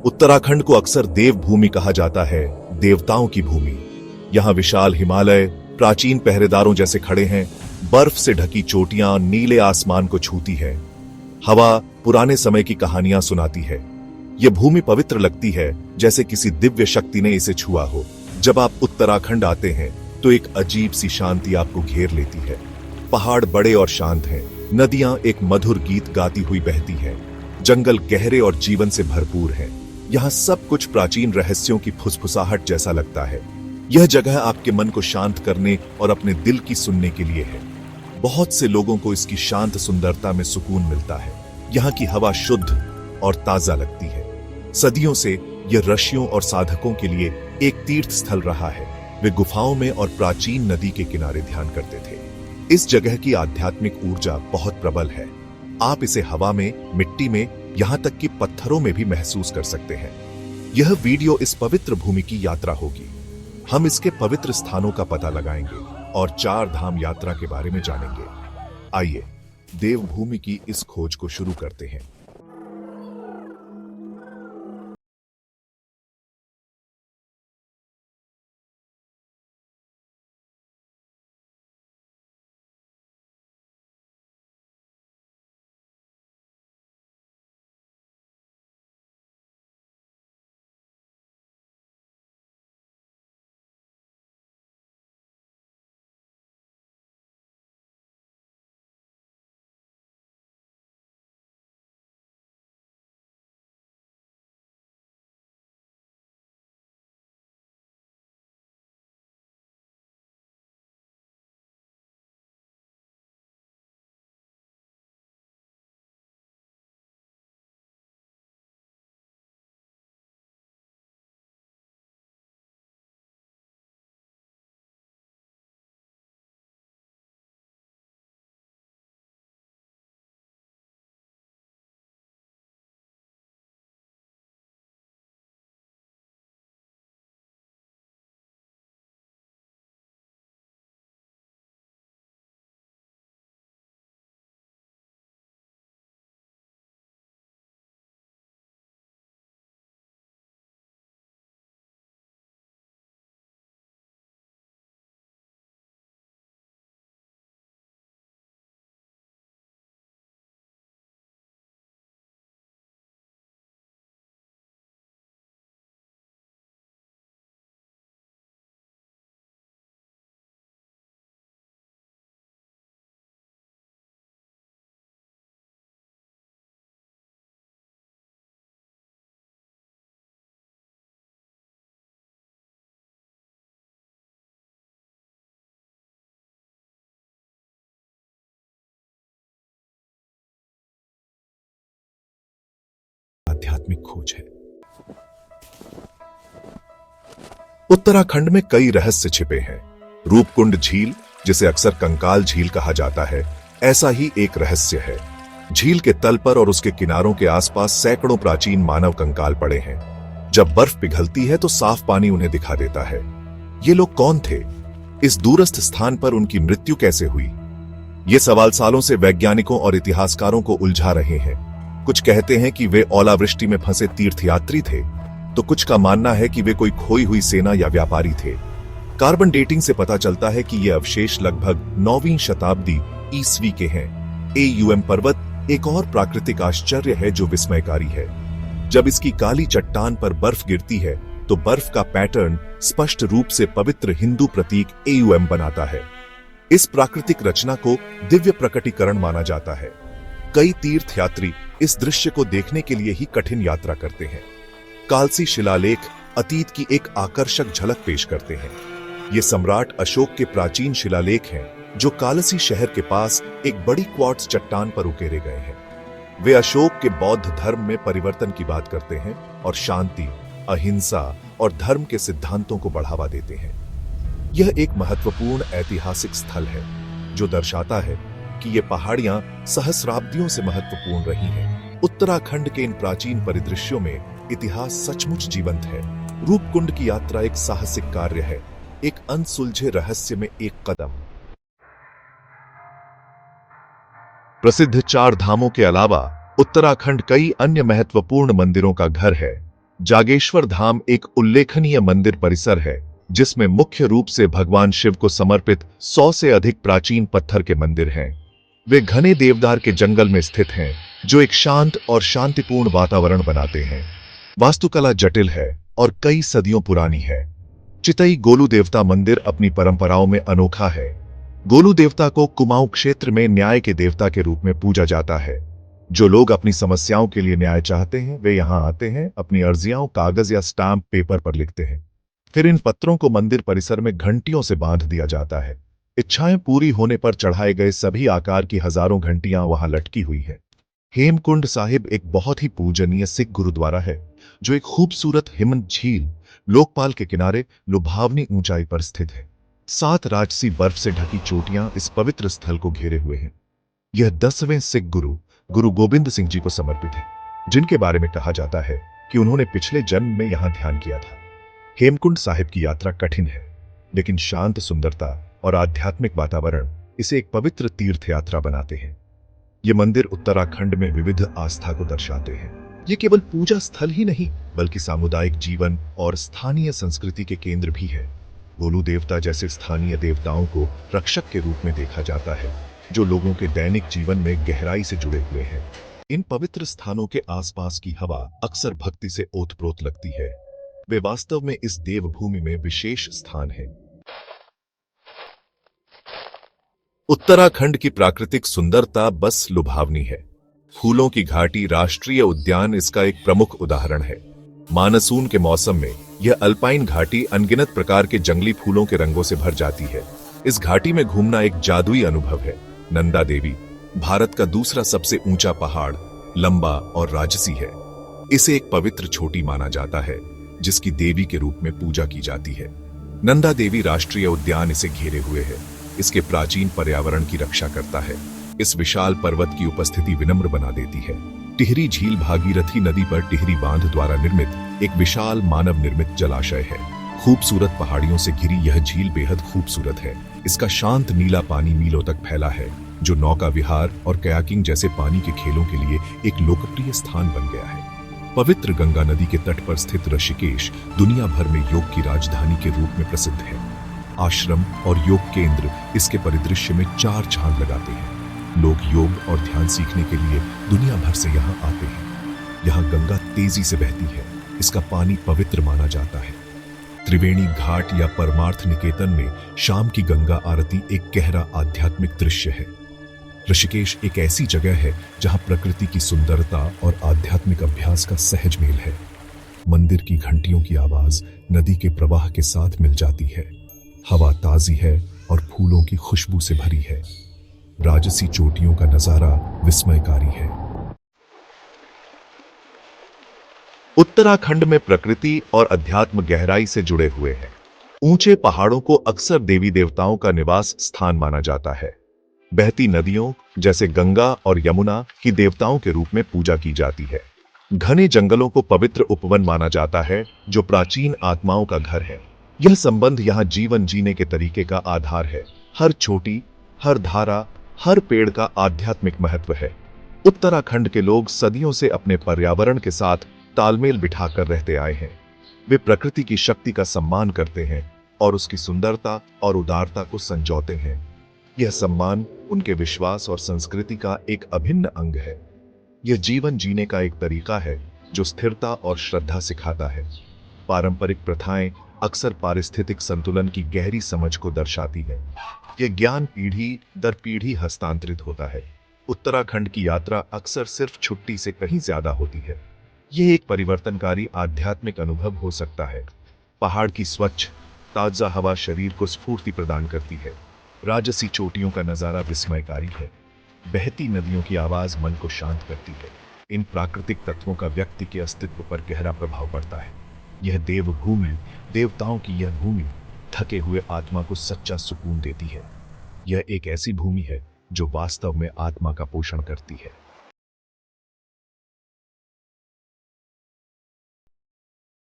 उत्तराखंड को अक्सर देवभूमि कहा जाता है, देवताओं की भूमि। यहाँ विशाल हिमालय प्राचीन पहरेदारों जैसे खड़े हैं, बर्फ से ढकी चोटियां नीले आसमान को छूती है, हवा पुराने समय की कहानियां सुनाती है। यह भूमि पवित्र लगती है, जैसे किसी दिव्य शक्ति ने इसे छुआ हो। जब आप उत्तराखंड आते हैं तो एक अजीब सी शांति आपको घेर लेती है। पहाड़ बड़े और शांत हैं, नदियां एक मधुर गीत गाती हुई बहती हैं, जंगल गहरे और जीवन से भरपूर हैं। यहाँ सब कुछ प्राचीन रहस्यों की फुसफुसाहट जैसा लगता है। यह जगह आपके मन को शांत करने और अपने दिल की सुनने के लिए है। बहुत से लोगों को इसकी शांत सुंदरता में सुकून मिलता है। यहाँ की हवा शुद्ध और ताजा लगती है। सदियों से यह ऋषियों और साधकों के लिए एक तीर्थ स्थल रहा है। वे गुफाओं में और प्राचीन नदी के किनारे ध्यान करते थे। इस जगह की आध्यात्मिक ऊर्जा बहुत प्रबल है। आप इसे हवा में, मिट्टी में, यहाँ तक कि पत्थरों में भी महसूस कर सकते हैं। यह वीडियो इस पवित्र भूमि की यात्रा होगी। हम इसके पवित्र स्थानों का पता लगाएंगे और 4 धाम यात्रा के बारे में जानेंगे। आइए देवभूमि की इस खोज को शुरू करते हैं। आध्यात्मिक खोज है। उत्तराखंड में कई रहस्य छिपे हैं। रूपकुंड झील, जिसे अक्सर कंकाल झील कहा जाता है, ऐसा ही एक रहस्य है। झील के तल पर और उसके किनारों के आसपास सैकड़ों प्राचीन मानव कंकाल पड़े हैं। जब बर्फ पिघलती है तो साफ पानी उन्हें दिखा देता है। ये लोग कौन थे? इस दूरस्थ स्थान पर उनकी मृत्यु कैसे हुई? ये सवाल सालों से वैज्ञानिकों और इतिहासकारों को उलझा रहे हैं। कुछ कहते हैं कि वे ओलावृष्टि में फंसे तीर्थयात्री थे, तो कुछ का मानना है कि वे कोई खोई हुई सेना या व्यापारी थे। कार्बन डेटिंग से पता चलता है कि ये अवशेष लगभग 9वीं शताब्दी ईस्वी के हैं। AUM पर्वत एक और प्राकृतिक आश्चर्य है जो विस्मयकारी है। जब इसकी काली चट्टान पर बर्फ गिरती है तो बर्फ का पैटर्न स्पष्ट रूप से पवित्र हिंदू प्रतीक AUM बनाता है। इस प्राकृतिक रचना को दिव्य प्रकटीकरण माना जाता है। कई तीर्थयात्री इस दृश्य को देखने के लिए ही कठिन यात्रा करते हैं। कालसी शिलालेख अतीत की एक आकर्षक झलक पेश करते हैं। ये सम्राट अशोक के प्राचीन शिलालेख हैं, जो कालसी शहर के पास एक बड़ी क्वार्ट्ज चट्टान पर उकेरे गए हैं। वे अशोक के बौद्ध धर्म में परिवर्तन की बात करते हैं और शांति, अहिंसा और धर्म के सिद्धांतों को बढ़ावा देते हैं। यह एक महत्वपूर्ण ऐतिहासिक स्थल है, जो दर्शाता है कि ये पहाड़ियां सहस्राब्दियों से महत्वपूर्ण रही हैं। उत्तराखंड के इन प्राचीन परिदृश्यों में इतिहास सचमुच जीवंत है। रूपकुंड की यात्रा एक साहसिक कार्य है, एक अनसुलझे रहस्य में एक कदम। प्रसिद्ध 4 धामों के अलावा उत्तराखंड कई अन्य महत्वपूर्ण मंदिरों का घर है। जागेश्वर धाम एक उल्लेखनीय मंदिर परिसर है जिसमें मुख्य रूप से भगवान शिव को समर्पित 100 से अधिक प्राचीन पत्थर के मंदिर हैं। वे घने देवदार के जंगल में स्थित हैं, जो एक शांत और शांतिपूर्ण वातावरण बनाते हैं। वास्तुकला जटिल है और कई सदियों पुरानी है। चितई गोलू देवता मंदिर अपनी परंपराओं में अनोखा है। गोलू देवता को कुमाऊं क्षेत्र में न्याय के देवता के रूप में पूजा जाता है। जो लोग अपनी समस्याओं के लिए न्याय चाहते हैं वे यहाँ आते हैं, अपनी अर्जियां कागज या स्टाम्प पेपर पर लिखते हैं। फिर इन पत्रों को मंदिर परिसर में घंटियों से बांध दिया जाता है। इच्छाएं पूरी होने पर चढ़ाए गए सभी आकार की हजारों घंटियां वहां लटकी हुई है। हेमकुंड साहिब एक बहुत ही पूजनीय सिख गुरुद्वारा है, जो एक खूबसूरत हिमन झील लोकपाल के किनारे लुभावनी ऊंचाई पर स्थित है। 7 राजसी बर्फ से ढकी चोटियां इस पवित्र स्थल को घेरे हुए हैं। यह 10वें सिख गुरु गुरु गोबिंद सिंह जी को समर्पित है, जिनके बारे में कहा जाता है कि उन्होंने पिछले जन्म में यहां ध्यान किया था। हेमकुंड साहिब की यात्रा कठिन है, लेकिन शांत सुंदरता और आध्यात्मिक वातावरण इसे एक पवित्र तीर्थ यात्रा बनाते हैं। ये मंदिर उत्तराखंड में विविध आस्था को दर्शाते हैं। ये केवल पूजा स्थल ही नहीं, बल्कि सामुदायिक जीवन और स्थानीय संस्कृति के केंद्र भी है। गोलू देवता जैसे स्थानीय देवताओं को रक्षक के रूप में देखा जाता है, जो लोगों के दैनिक जीवन में गहराई से जुड़े हुए हैं। इन पवित्र स्थानों के आसपास की हवा अक्सर भक्ति से ओतप्रोत लगती है। वे वास्तव में इस देवभूमि में विशेष स्थान है। उत्तराखंड की प्राकृतिक सुंदरता बस लुभावनी है। फूलों की घाटी राष्ट्रीय उद्यान इसका एक प्रमुख उदाहरण है। मानसून के मौसम में यह अल्पाइन घाटी अनगिनत प्रकार के जंगली फूलों के रंगों से भर जाती है। इस घाटी में घूमना एक जादुई अनुभव है। नंदा देवी भारत का दूसरा सबसे ऊंचा पहाड़, लंबा और राजसी है। इसे एक पवित्र चोटी माना जाता है, जिसकी देवी के रूप में पूजा की जाती है। नंदा देवी राष्ट्रीय उद्यान इसे घेरे हुए है। इसके प्राचीन पर्यावरण की रक्षा करता है। इस विशाल पर्वत की उपस्थिति विनम्र बना देती है। टिहरी झील भागीरथी नदी पर टिहरी बांध द्वारा निर्मित एक विशाल मानव निर्मित जलाशय है। खूबसूरत पहाड़ियों से घिरी यह झील बेहद खूबसूरत है। इसका शांत नीला पानी मीलों तक फैला है, जो नौका विहार और कयाकिंग जैसे पानी के खेलों के लिए एक लोकप्रिय स्थान बन गया है। पवित्र गंगा नदी के तट पर स्थित ऋषिकेश दुनिया भर में योग की राजधानी के रूप में प्रसिद्ध है। आश्रम और योग केंद्र इसके परिदृश्य में 4 चांद लगाते हैं। लोग योग और ध्यान सीखने के लिए दुनिया भर से यहाँ आते हैं। यहाँ गंगा तेजी से बहती है। इसका पानी पवित्र माना जाता है। त्रिवेणी घाट या परमार्थ निकेतन में शाम की गंगा आरती एक गहरा आध्यात्मिक दृश्य है। ऋषिकेश एक ऐसी जगह है जहाँ प्रकृति की सुंदरता और आध्यात्मिक अभ्यास का सहज मेल है। मंदिर की घंटियों की आवाज नदी के प्रवाह के साथ मिल जाती है। हवा ताजी है और फूलों की खुशबू से भरी है। राजसी चोटियों का नजारा विस्मयकारी है। उत्तराखंड में प्रकृति और अध्यात्म गहराई से जुड़े हुए हैं। ऊंचे पहाड़ों को अक्सर देवी देवताओं का निवास स्थान माना जाता है। बहती नदियों जैसे गंगा और यमुना की देवताओं के रूप में पूजा की जाती है। घने जंगलों को पवित्र उपवन माना जाता है, जो प्राचीन आत्माओं का घर है। यह संबंध यहाँ जीवन जीने के तरीके का आधार है। हर चोटी, हर धारा, हर पेड़ का आध्यात्मिक महत्व है। उत्तराखंड के लोग सदियों से अपने पर्यावरण के साथ तालमेल बिठाकर रहते आए हैं। वे प्रकृति की शक्ति का सम्मान करते हैं और उसकी सुंदरता और उदारता को संजोते हैं। यह सम्मान उनके विश्वास और संस्कृति का एक अभिन्न अंग है। यह जीवन जीने का एक तरीका है जो स्थिरता और श्रद्धा सिखाता है। पारंपरिक प्रथाएं अक्सर पारिस्थितिक संतुलन की गहरी समझ को दर्शाती है। यह ज्ञान पीढ़ी दर पीढ़ी हस्तांतरित होता है। उत्तराखंड की यात्रा अक्सर सिर्फ छुट्टी से कहीं ज्यादा होती है। यह एक परिवर्तनकारी आध्यात्मिक अनुभव हो सकता है। पहाड़ की स्वच्छ ताजा हवा शरीर को स्फूर्ति प्रदान करती है। राजसी चोटियों का नजारा विस्मयकारी है। बहती नदियों की आवाज मन को शांत करती है। इन प्राकृतिक तत्वों का व्यक्ति के अस्तित्व पर गहरा प्रभाव पड़ता है। यह देवभूमि, देवताओं की यह भूमि थके हुए आत्मा को सच्चा सुकून देती है। यह एक ऐसी भूमि है जो वास्तव में आत्मा का पोषण करती है।